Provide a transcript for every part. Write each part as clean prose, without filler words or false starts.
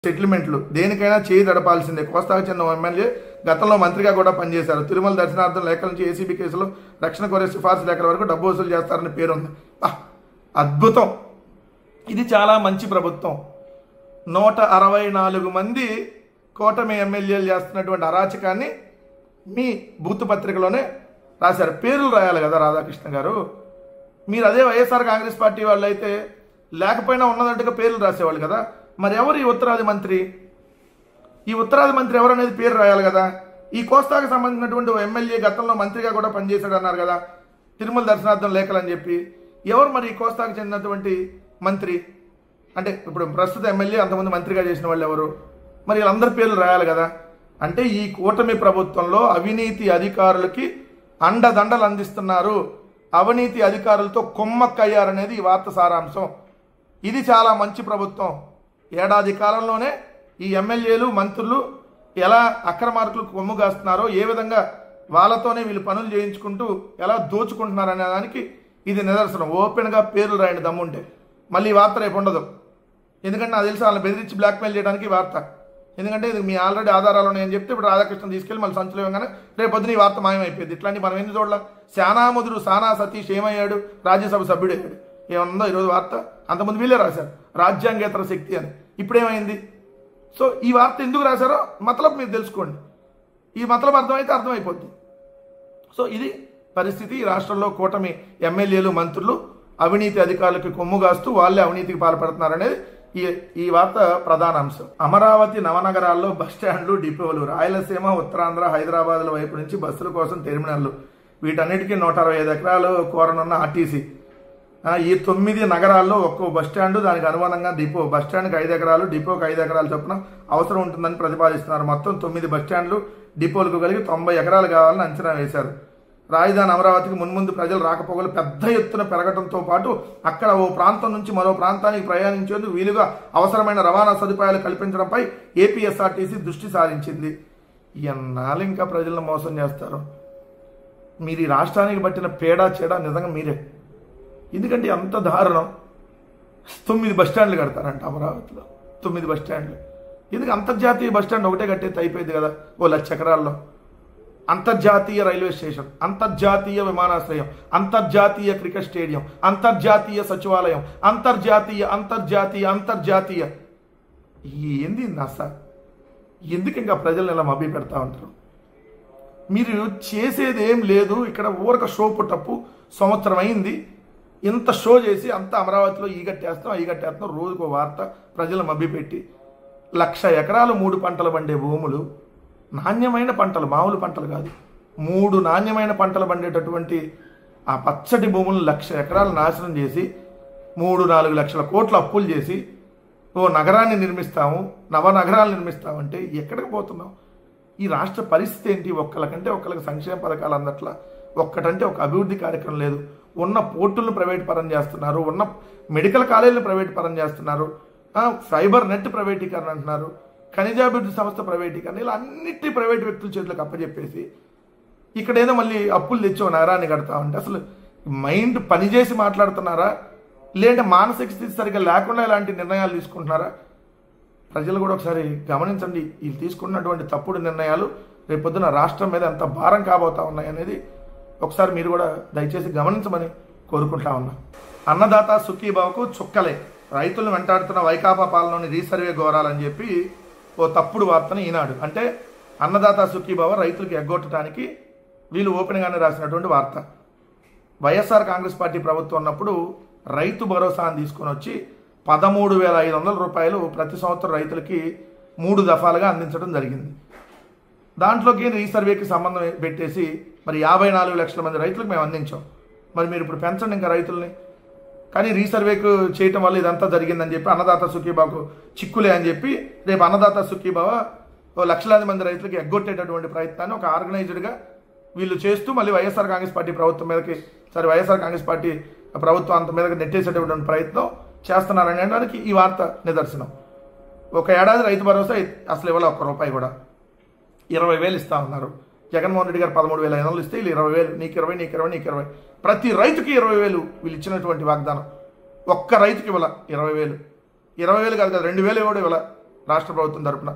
సెటిల్మెంట్లు దేనికైనా చేయి దడపాల్సిందే. కోస్తాకు చెందిన ఎమ్మెల్యే గతంలో మంత్రిగా కూడా పనిచేశారు. తిరుమల దర్శనార్థం లేఖల నుంచి ఏసీబీ కేసులో రక్షణ కోరే సిఫార్సు లేఖల వరకు డబ్బు వసూలు చేస్తారని పేరుంది. అద్భుతం. ఇది చాలా మంచి ప్రభుత్వం. 164 మంది కూటమి ఎమ్మెల్యేలు చేస్తున్నటువంటి అరాచకాన్ని మీ బూత్ పత్రికలోనే రాశారు. పేర్లు రాయాలి కదా రాధాకృష్ణ గారు. మీరు అదే వైఎస్ఆర్ కాంగ్రెస్ పార్టీ వాళ్ళు అయితే లేకపోయినా ఉన్నదంటుగా పేర్లు రాసేవాళ్ళు కదా. మరి ఎవరు ఈ ఉత్తరాది మంత్రి? ఈ ఉత్తరాది మంత్రి ఎవరు అనేది పేరు రాయాలి కదా. ఈ కోస్తాకు సంబంధించినటువంటి ఎమ్మెల్యే గతంలో మంత్రిగా కూడా పనిచేశాడు అన్నారు కదా, తిరుమల దర్శనార్థం లేఖలు అని చెప్పి. ఎవరు మరి ఈ కోస్తాకు చెందినటువంటి మంత్రి? అంటే ఇప్పుడు ప్రస్తుత ఎమ్మెల్యే అంతకుముందు మంత్రిగా చేసిన వాళ్ళు ఎవరు? మరి వీళ్ళందరి పేర్లు రాయాలి కదా. అంటే ఈ కూటమి ప్రభుత్వంలో అవినీతి అధికారులకి అండదండలు అందిస్తున్నారు, అవినీతి అధికారులతో కొమ్మక్కయ్యారనేది ఈ వార్త సారాంశం. ఇది చాలా మంచి ప్రభుత్వం. ఏడాది కాలంలోనే ఈ ఎమ్మెల్యేలు మంత్రులు ఎలా అక్రమార్కులకు కొమ్ము కాస్తున్నారో, ఏ విధంగా వాళ్ళతోనే వీళ్ళు పనులు చేయించుకుంటూ ఎలా దోచుకుంటున్నారు అనే దానికి ఇది నిదర్శనం. ఓపెన్గా పేర్లు రాయండి దమ్ముంటే. మళ్ళీ ఈ వార్త రేపు ఉండదు. ఎందుకంటే నాకు తెలిసి వాళ్ళని బెదిరించి బ్లాక్మెయిల్ చేయడానికి ఈ వార్త. ఎందుకంటే ఇది మీ ఆల్రెడీ ఆధారాలు ఉన్నాయని చెప్తే ఇప్పుడు రాధాకృష్ణ తీసుకెళ్ళి మళ్ళీ సంచులు ఇవ్వగానే రేపు పొద్దున ఈ వార్త మాయమైపోయింది. ఇట్లాంటి మనం ఎందుకు చూడాల? శానాముదురు సానా సతీష్ ఏమయ్యాడు? రాజ్యసభ సభ్యుడయ్యాడు. ఏమన్నా ఈరోజు వార్త? అంతకుముందు వీళ్ళే రాశారు రాజ్యాంగేతర శక్తి అని. ఇప్పుడేమైంది? సో ఈ వార్త ఎందుకు రాశారో మతలబ్ మీరు తెలుసుకోండి. ఈ మతలబ్ అర్థమైతే అర్థమైపోద్ది. సో ఇది పరిస్థితి. ఈ రాష్ట్రంలో కూటమి ఎమ్మెల్యేలు మంత్రులు అవినీతి అధికారులకు కొమ్ము కాస్తూ వాళ్ళే అవినీతికి పాల్పడుతున్నారనేది ఈ వార్త ప్రధాన అంశం. అమరావతి నవనగరాల్లో బస్టాండ్లు, డిపోలు, రాయలసీమ, ఉత్తరాంధ్ర, హైదరాబాద్ల వైపు నుంచి బస్సుల కోసం టెర్మినల్లు, వీటన్నిటికీ 165 ఎకరాలు కోరనున్న ఆర్టీసీ. ఈ 9 నగరాల్లో ఒక్కో బస్టాండు, దానికి అనుగుణంగా డిపో. బస్టాండ్కి 5 ఎకరాలు, డిపోకి 5 ఎకరాలు చొప్పున అవసరం ఉంటుందని ప్రతిపాదిస్తున్నారు. మొత్తం 9 బస్టాండ్లు, డిపోలకు కలిగి 90 ఎకరాలు కావాలని అంచనా వేశారు. రాజధాని అమరావతికి మున్ముందు ప్రజలు రాకపోకలు పెద్ద ఎత్తున పెరగడంతో పాటు అక్కడ ఓ ప్రాంతం నుంచి మరో ప్రాంతానికి ప్రయాణించేందుకు వీలుగా అవసరమైన రవాణా సదుపాయాలు కల్పించడంపై ఏపీఎస్ఆర్టీసీ దృష్టి సారించింది. ఎన్నాళ్ళు ఇంకా ప్రజలను మోసం చేస్తారు? మీరు ఈ రాష్ట్రానికి పట్టిన పేడా చెడా నిజంగా మీరే. ఎందుకంటే అంత దారుణం. 9 బస్టాండ్లు కడతారంట అమరావతిలో. 9 బస్టాండ్లు ఎందుకు? అంతర్జాతీయ బస్టాండ్ ఒకటే కట్టేది అయిపోయింది కదా ఓ 1,00,000 ఎకరాల్లో. అంతర్జాతీయ రైల్వే స్టేషన్, అంతర్జాతీయ విమానాశ్రయం, అంతర్జాతీయ క్రికెట్ స్టేడియం, అంతర్జాతీయ సచివాలయం, అంతర్జాతీయ అంతర్జాతీయ అంతర్జాతీయ ఏంది నస? ఎందుకు ఇంకా ప్రజలను ఇలా మభ్య పెడతా ఉంటారు? మీరు చేసేది ఏం లేదు. ఇక్కడ ఊరక షో పుట్టప్పు. సంవత్సరం అయింది ఇంత షో చేసి అంత అమరావతిలో ఈ కట్టేస్తాం రోజుకో వార్త ప్రజలు మభ్యపెట్టి 1,00,000 ఎకరాలు 3 పంటలు పండే భూములు, నాణ్యమైన పంటలు, మామూలు పంటలు కాదు, 3 నాణ్యమైన పంటలు పండేటటువంటి ఆ పచ్చటి భూములను 1,00,000 ఎకరాలు నాశనం చేసి 3-4 లక్షల కోట్ల అప్పులు చేసి ఓ నగరాన్ని నిర్మిస్తాము, నవనగరాలు నిర్మిస్తామంటే ఎక్కడికి పోతున్నాం? ఈ రాష్ట్ర పరిస్థితి ఏంటి? ఒక్కరికంటే ఒక్కరికి సంక్షేమ పథకాలు అందట్లా, ఒక్కటంటే ఒక అభివృద్ధి కార్యక్రమం లేదు. ఉన్న పోర్టులను ప్రైవేట్ పరం చేస్తున్నారు, ఉన్న మెడికల్ కాలేజీలను ప్రైవేట్ పరం చేస్తున్నారు, ఫైబర్ నెట్ ప్రైవేటీకరణ అంటున్నారు, ఖనిజాభివృద్ధి సంస్థ ప్రైవేటీకరణ, ఇలా అన్నిటి ప్రైవేట్ వ్యక్తుల చేతులకు అప్పచెప్పేసి ఇక్కడేదో మళ్ళీ అప్పులు తెచ్చి ఒక నగరాన్ని కడతామంటే అసలు మైండ్ పనిచేసి మాట్లాడుతున్నారా? లేదంటే మానసిక స్థితి సరిగ్గా లేకుండా ఇలాంటి నిర్ణయాలు తీసుకుంటున్నారా? ప్రజలు కూడా ఒకసారి గమనించండి. వీళ్ళు తీసుకున్నటువంటి తప్పుడు నిర్ణయాలు రేపొద్దున రాష్ట్రం మీద ఎంత భారం కాబోతా ఉన్నాయనేది ఒకసారి మీరు కూడా దయచేసి గమనించమని కోరుకుంటా ఉన్నా. అన్నదాత సుఖీభావకు చుక్కలే, రైతులను వెంటాడుతున్న వైకాపా పాలనలోని రీసర్వే ఘోరాలని చెప్పి ఓ తప్పుడు వార్తను ఈనాడు, అంటే అన్నదాత సుఖీభావ రైతులకు ఎగ్గొట్టడానికి వీళ్ళు ఓపెన్గానే రాసినటువంటి వార్త. వైఎస్ఆర్ కాంగ్రెస్ పార్టీ ప్రభుత్వం ఉన్నప్పుడు రైతు భరోసా అని తీసుకొని వచ్చి 13,500 రూపాయలు ప్రతి సంవత్సరం రైతులకి 3 దఫాలుగా అందించడం జరిగింది. దాంట్లోకి రీసర్వేకి సంబంధం పెట్టేసి మరి 54 లక్షల మంది రైతులకు మేము అందించాం. మరి మీరు ఇప్పుడు పెంచండి ఇంకా రైతుల్ని. కానీ రీసర్వేకు చేయటం వల్ల ఇదంతా జరిగిందని చెప్పి అన్నదాత సుఖీభావకు చిక్కులే అని చెప్పి రేపు అన్నదాత సుఖీభావ ఓ లక్షలాది మంది రైతులకి ఎగ్గొట్టేటటువంటి ప్రయత్నాన్ని ఒక ఆర్గనైజ్డ్గా వీళ్ళు చేస్తూ మళ్ళీ వైఎస్ఆర్ కాంగ్రెస్ పార్టీ ప్రభుత్వం మీదకి వైఎస్ఆర్ కాంగ్రెస్ పార్టీ ప్రభుత్వం అంత మీదకి నెట్టేసేటటువంటి ప్రయత్నం చేస్తున్నారనడానికి ఈ వార్త నిదర్శనం. ఒక ఏడాది రైతు భరోసా అసలు ఇవ్వాలి, ₹1 కూడా. 20,000 ఇస్తా ఉన్నారు. జగన్మోహన్ రెడ్డి గారు 13,500 ఇస్తే వీళ్ళు 20,000, నీకు 20, నీకు 20, నీకు 20, ప్రతి రైతుకి 20,000 వీళ్ళు ఇచ్చినటువంటి వాగ్దానం. ఒక్క రైతుకి ఇవ్వాల 20,000. 20,000 కాదు కదా, 2,000 కూడా ఇవ్వాల. రాష్ట్ర ప్రభుత్వం తరపున.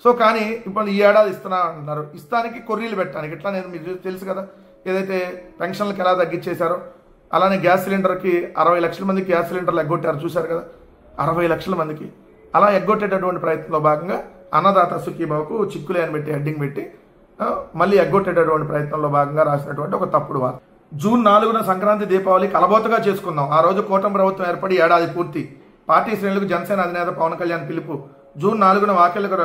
సో కానీ ఇప్పుడు ఈ ఏడాది ఇస్తున్నా అంటున్నారు. ఇస్తానికి కొర్రీలు పెట్టడానికి ఇట్లా నేను మీరు తెలుసు కదా, ఏదైతే పెన్షన్లకు ఎలా తగ్గించేశారో అలానే గ్యాస్ సిలిండర్కి 60 లక్షల మందికి గ్యాస్ సిలిండర్లు ఎగ్గొట్టారు చూశారు కదా, 60 లక్షల మందికి. అలా ఎగ్గొట్టేటటువంటి ప్రయత్నంలో భాగంగా అన్నదాత సుఖీభావకు చిక్కులే అని పెట్టి హెడ్డింగ్ పెట్టి మళ్ళీ ఎగ్గొట్టేటటువంటి ప్రయత్నంలో భాగంగా రాసినటువంటి ఒక తప్పుడు వార్త. జూన్ 4న సంక్రాంతి దీపావళి కలబోతగా చేసుకుందాం. ఆ రోజు కూటమి ప్రభుత్వం ఏర్పడి ఏడాది పూర్తి. పార్టీ శ్రేణులకు జనసేన అధినేత పవన్ కళ్యాణ్ పిలుపు. జూన్ 4న వాకిళ్లకు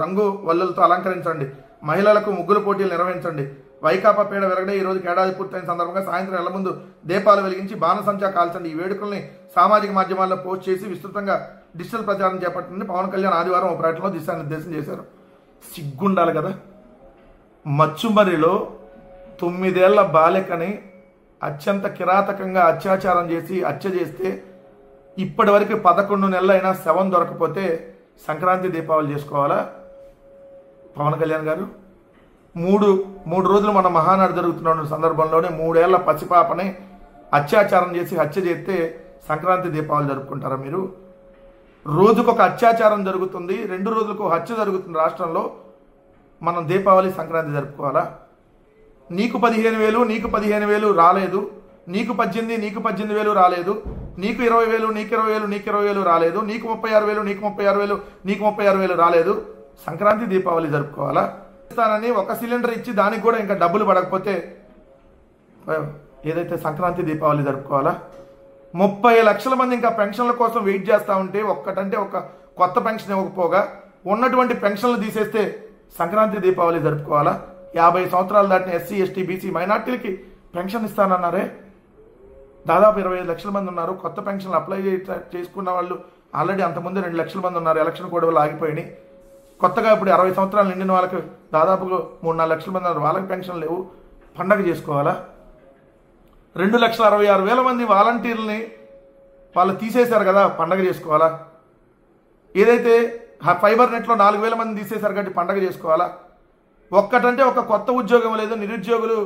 రంగు వల్లులతో అలంకరించండి, మహిళలకు ముగ్గుల పోటీలు నిర్వహించండి. వైకాపా పీడ విరగడే ఈ రోజుకి ఏడాది పూర్తయిన సందర్భంగా సాయంత్రం ఇళ్ల ముందు దీపాలు వెలిగించి బాణసంచా కాల్చండి. ఈ వేడుకల్ని సామాజిక మాధ్యమాల్లో పోస్ట్ చేసి విస్తృతంగా డిజిటల్ ప్రచారం చేపట్టింది పవన్ కళ్యాణ్ ఆదివారం ఒక ప్రకటనలో దిశానిర్దేశం చేశారు. సిగ్గుండాలి కదా. మచ్చుమరిలో 9 ఏళ్ల బాలికని అత్యంత కిరాతకంగా అత్యాచారం చేసి హత్య చేస్తే ఇప్పటి వరకు 11 నెలలైనా శవం దొరకపోతే సంక్రాంతి దీపావళి చేసుకోవాలా పవన్ కళ్యాణ్ గారు? మూడు రోజులు మన మహానాడు జరుగుతున్న సందర్భంలోనే 3 ఏళ్ల పసిపాపని అత్యాచారం చేసి హత్య చేస్తే సంక్రాంతి దీపావళి జరుపుకుంటారా మీరు? రోజుకొక అత్యాచారం జరుగుతుంది, 2 రోజులకు హత్య జరుగుతుంది రాష్ట్రంలో. మనం దీపావళి సంక్రాంతి జరుపుకోవాలా? నీకు 15,000 నీకు 15,000 రాలేదు, నీకు 18 నీకు 18,000 రాలేదు, నీకు 20,000 నీకు 20,000 నీకు 20,000 రాలేదు, నీకు 36,000 నీకు 36,000 నీకు 36,000 రాలేదు. సంక్రాంతి దీపావళి జరుపుకోవాలా? ఇస్తానని ఒక సిలిండర్ ఇచ్చి దానికి కూడా ఇంకా డబ్బులు పడకపోతే ఏదైతే సంక్రాంతి దీపావళి జరుపుకోవాలా? 30 లక్షల మంది ఇంకా పెన్షన్ల కోసం వెయిట్ చేస్తూ ఉంటే ఒక్కటంటే ఒక కొత్త పెన్షన్ ఇవ్వకపోగా ఉన్నటువంటి పెన్షన్లు తీసేస్తే సంక్రాంతి దీపావళి జరుపుకోవాలా? 50 సంవత్సరాలు దాటిన ఎస్సీ ఎస్టీ బీసీ మైనార్టీలకి పెన్షన్ ఇస్తానన్నారే, దాదాపు 25 లక్షల మంది ఉన్నారు. కొత్త పెన్షన్లు అప్లై చేసుకున్న వాళ్ళు ఆల్రెడీ అంతకుముందు 2 లక్షల మంది ఉన్నారు. ఎలక్షన్ కూడా వాళ్ళు ఆగిపోయినాయి. కొత్తగా ఇప్పుడు 60 సంవత్సరాలు నిండిన వాళ్ళకి దాదాపు 3-4 లక్షల మంది ఉన్నారు. వాళ్ళకి పెన్షన్ లేవు. పండగ చేసుకోవాలా? 2,66,000 మంది వాలంటీర్లని వాళ్ళు తీసేశారు కదా, పండగ చేసుకోవాలా? ఏదైతే ఫైబర్ నెట్లో 4,000 మంది తీసేశారు కాబట్టి పండగ చేసుకోవాలా? ఒక్కటంటే ఒక కొత్త ఉద్యోగం లేదు. నిరుద్యోగులు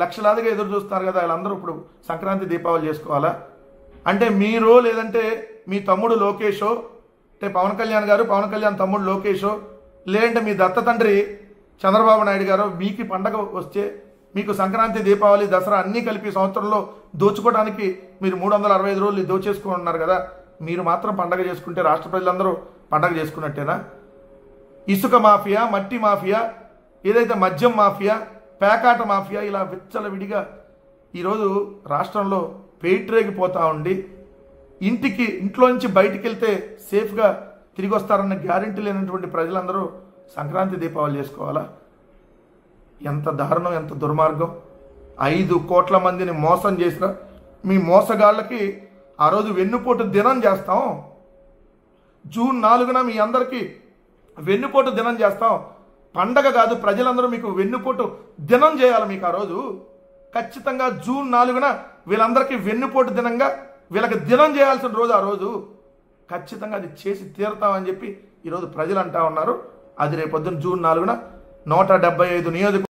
లక్షలాదిగా ఎదురు చూస్తున్నారు కదా, వీళ్ళందరూ ఇప్పుడు సంక్రాంతి దీపావళి చేసుకోవాలా? అంటే మీరు లేదంటే మీ తమ్ముడు లోకేషో, అంటే పవన్ కళ్యాణ్ గారు, పవన్ కళ్యాణ్ తమ్ముడు లోకేషో, లేదంటే మీ దత్త తండ్రి చంద్రబాబు నాయుడు గారు మీకు పండగ వస్తే మీకు సంక్రాంతి దీపావళి దసరా అన్నీ కలిపి సంవత్సరంలో దోచుకోవడానికి మీరు 365 రోజులు దోచేసుకున్నారు కదా, మీరు మాత్రం పండగ చేసుకుంటే రాష్ట్ర ప్రజలందరూ పండగ చేసుకున్నట్టేనా? ఇసుక మాఫియా, మట్టి మాఫియా, ఏదైతే మద్యం మాఫియా, పేకాట మాఫియా, ఇలా విచ్చలవిడిగా ఈరోజు రాష్ట్రంలో పేట్రేగిపోతూ ఉండి ఇంట్లో నుంచి బయటికి వెళ్తే సేఫ్గా తిరిగి వస్తారన్న గ్యారెంటీ లేనటువంటి ప్రజలందరూ సంక్రాంతి దీపావళి చేసుకోవాలా? ఎంత దారుణం, ఎంత దుర్మార్గం. 5 కోట్ల మందిని మోసం చేసిన మీ మోసగాళ్ళకి ఆ రోజు వెన్నుపోటు దినం చేస్తాం. జూన్ 4న మీ అందరికీ వెన్నుపోటు దినం చేస్తాం. పండగ కాదు, ప్రజలందరూ మీకు వెన్నుపోటు దినం చేయాలి. మీకు ఆ రోజు ఖచ్చితంగా జూన్ 4న వీళ్ళందరికీ వెన్నుపోటు దినంగా వీళ్ళకి దినం చేయాల్సిన రోజు ఆ రోజు. ఖచ్చితంగా అది చేసి తీరుతామని చెప్పి ఈరోజు ప్రజలు అంటా ఉన్నారు. అది రేపొద్దున జూన్ 4న 175 నియోజక